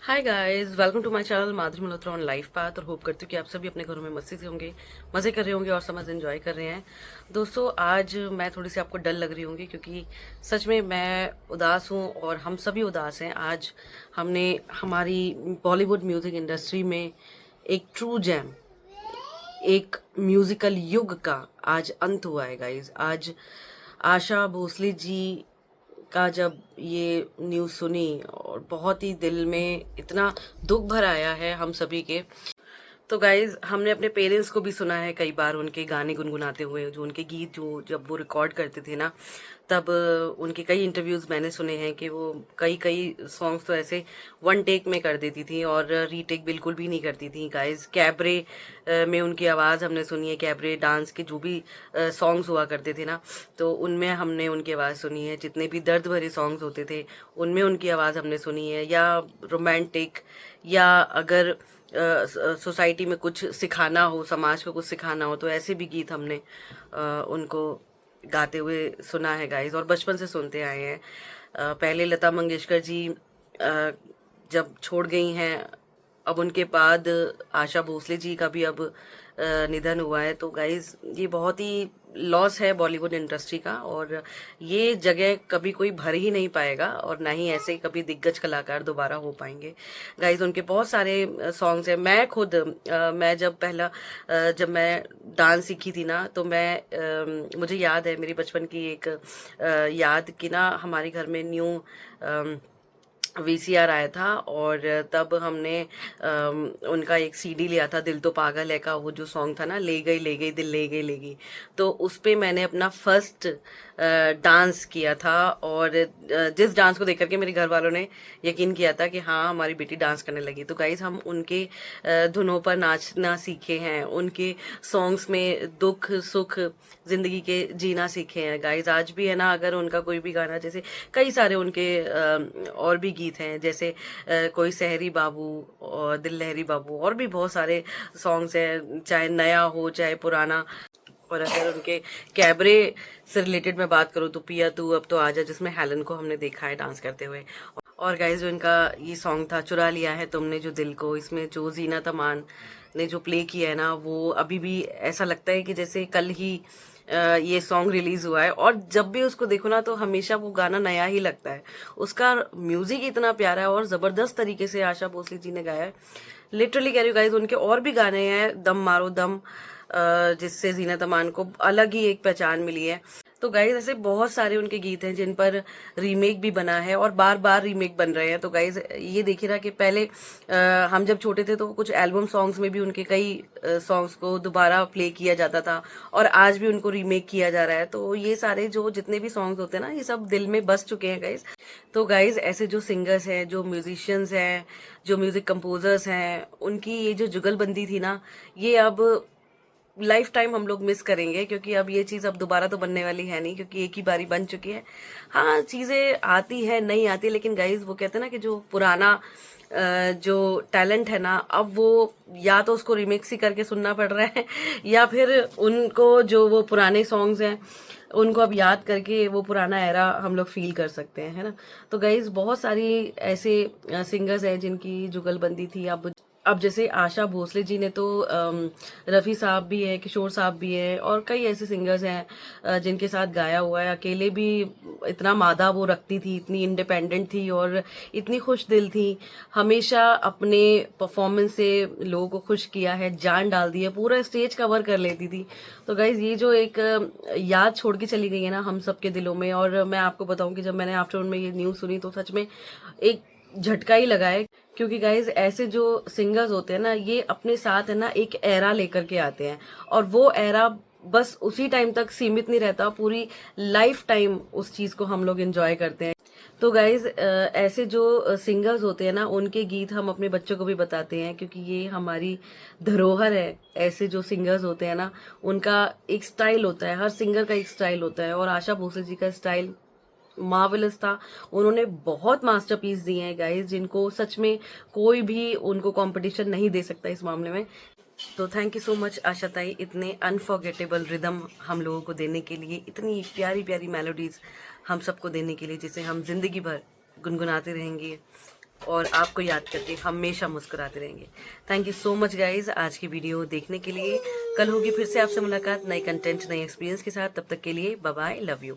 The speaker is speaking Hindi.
Hi guys, welcome to my channel Madhuri Malhotra on Life Path. और होप करती हूँ कि आप सभी अपने घरों में मस्ती से होंगे, मज़े कर रहे होंगे और समझ एंजॉय कर रहे हैं। दोस्तों, आज मैं थोड़ी सी आपको डल लग रही होंगी क्योंकि सच में मैं उदास हूँ और हम सभी उदास हैं। आज हमने हमारी बॉलीवुड म्यूज़िक इंडस्ट्री में एक ट्रू जैम, एक म्यूज़िकल युग का आज अंत हुआ है गाइस। आज आशा भोसले जी का जब ये न्यूज़ सुनी और बहुत ही दिल में इतना दुख भर आया है हम सभी के। तो गाइज, हमने अपने पेरेंट्स को भी सुना है कई बार उनके गाने गुनगुनाते हुए, जो उनके गीत जो जब वो रिकॉर्ड करते थे ना, तब उनके कई इंटरव्यूज़ मैंने सुने हैं कि वो कई कई सॉन्ग्स तो ऐसे वन टेक में कर देती थी और रीटेक बिल्कुल भी नहीं करती थी गाइज। कैबरे में उनकी आवाज़ हमने सुनी है। कैबरे डांस के जो भी सॉन्ग्स हुआ करते थे ना, तो उनमें हमने उनकी आवाज़ सुनी है। जितने भी दर्द भरे सॉन्ग्स होते थे उनमें उनकी आवाज़ हमने सुनी है। या रोमांटिक, या अगर सोसाइटी में कुछ सिखाना हो, समाज को कुछ सिखाना हो, तो ऐसे भी गीत हमने उनको गाते हुए सुना है गाइस, और बचपन से सुनते आए हैं। पहले लता मंगेशकर जी जब छोड़ गई हैं, अब उनके बाद आशा भोसले जी का भी अब निधन हुआ है। तो गाइज, ये बहुत ही लॉस है बॉलीवुड इंडस्ट्री का, और ये जगह कभी कोई भर ही नहीं पाएगा और ना ही ऐसे कभी दिग्गज कलाकार दोबारा हो पाएंगे। गाइज, उनके बहुत सारे सॉन्ग्स हैं। मैं खुद मैं जब मैं डांस सीखी थी ना, तो मुझे याद है मेरी बचपन की एक याद कि ना, हमारे घर में न्यू वीसीआर आया था और तब हमने उनका एक सीडी लिया था, दिल तो पागल है का। वो जो सॉन्ग था ना, ले गई दिल ले गई ले गई, तो उस पे मैंने अपना फर्स्ट डांस किया था। और जिस डांस को देख करके मेरे घर वालों ने यकीन किया था कि हाँ, हमारी बेटी डांस करने लगी। तो गाइज, हम उनके धुनों पर नाचना सीखे हैं, उनके सॉन्ग्स में दुख सुख जिंदगी के जीना सीखे हैं गाइज। आज भी है ना, अगर उनका कोई भी गाना, जैसे कई सारे उनके और भी गीत हैं, जैसे कोई सहरी बाबू और दिल लहरी बाबू, और भी बहुत सारे सॉन्ग्स हैं, चाहे नया हो चाहे पुराना। और अगर उनके कैबरे से रिलेटेड मैं बात करूँ तो पिया तू अब तो आजा, जिसमें हेलन को हमने देखा है डांस करते हुए। और गाइज, जो इनका ये सॉन्ग था, चुरा लिया है तुमने जो दिल को, इसमें जो जीनत अमान ने जो प्ले किया है ना, वो अभी भी ऐसा लगता है कि जैसे कल ही ये सॉन्ग रिलीज हुआ है। और जब भी उसको देखो ना, तो हमेशा वो गाना नया ही लगता है। उसका म्यूजिक इतना प्यारा है और जबरदस्त तरीके से आशा भोसले जी ने गाया है। लिटरली कह रही हूँ गाइज, उनके और भी गाने हैं, दम मारो दम, जिससे जीनत अमान को अलग ही एक पहचान मिली है। तो गाइज, ऐसे बहुत सारे उनके गीत हैं जिन पर रीमेक भी बना है और बार बार रीमेक बन रहे हैं। तो गाइज, ये देखिए ना कि पहले हम जब छोटे थे तो कुछ एल्बम सॉन्ग्स में भी उनके कई सॉन्ग्स को दोबारा प्ले किया जाता था, और आज भी उनको रीमेक किया जा रहा है। तो ये सारे जो जितने भी सॉन्ग्स होते हैं ना, ये सब दिल में बस चुके हैं गाइज। तो गाइज, ऐसे जो सिंगर्स हैं, जो म्यूजिशियंस हैं, जो म्यूजिक कंपोजर्स हैं, उनकी ये जो जुगलबंदी थी ना, ये अब लाइफ टाइम हम लोग मिस करेंगे, क्योंकि अब ये चीज़ अब दोबारा तो बनने वाली है नहीं, क्योंकि एक ही बारी बन चुकी है। हाँ, चीज़ें आती है नहीं आती, लेकिन गाइज, वो कहते हैं ना कि जो पुराना जो टैलेंट है ना, अब वो या तो उसको रिमिक्स ही करके सुनना पड़ रहा है या फिर उनको जो वो पुराने सॉन्ग्स हैं उनको अब याद करके वो पुराना एरा हम लोग फील कर सकते हैं, है ना। तो गाइज, बहुत सारी ऐसे सिंगर्स हैं जिनकी जुगलबंदी थी। अब जैसे आशा भोसले जी ने तो रफ़ी साहब भी है, किशोर साहब भी है, और कई ऐसे सिंगर्स हैं जिनके साथ गाया हुआ है। अकेले भी इतना मादा वो रखती थी, इतनी इंडिपेंडेंट थी और इतनी खुश दिल थी। हमेशा अपने परफॉर्मेंस से लोगों को खुश किया है, जान डाल दी है, पूरा स्टेज कवर कर लेती थी। तो गाइज, ये जो एक याद छोड़ के चली गई है ना हम सबके दिलों में। और मैं आपको बताऊं कि जब मैंने आफ्टरनून में ये न्यूज़ सुनी तो सच में एक झटका ही लगा है, क्योंकि गाइज, ऐसे जो सिंगर्स होते हैं ना, ये अपने साथ है ना एक एरा लेकर के आते हैं, और वो एरा बस उसी टाइम तक सीमित नहीं रहता, पूरी लाइफ टाइम उस चीज को हम लोग एंजॉय करते हैं। तो गाइज, ऐसे जो सिंगर्स होते हैं ना, उनके गीत हम अपने बच्चों को भी बताते हैं, क्योंकि ये हमारी धरोहर है। ऐसे जो सिंगर्स होते हैं ना, उनका एक स्टाइल होता है, हर सिंगर का एक स्टाइल होता है, और आशा भोसले जी का स्टाइल मार्वेलस था। उन्होंने बहुत मास्टरपीस दिए हैं गाइस, जिनको सच में कोई भी उनको कंपटीशन नहीं दे सकता इस मामले में। तो थैंक यू सो मच आशा ताई, इतने अनफॉरगेटेबल रिदम हम लोगों को देने के लिए, इतनी प्यारी प्यारी मेलोडीज हम सबको देने के लिए, जिसे हम जिंदगी भर गुनगुनाते रहेंगे। और आपको याद करके हमेशा मुस्कुराते रहेंगे। Thank you so much guys आज की वीडियो देखने के लिए। कल होगी फिर से आपसे मुलाकात नए कंटेंट नए एक्सपीरियंस के साथ। तब तक के लिए बाय बाय, लव यू।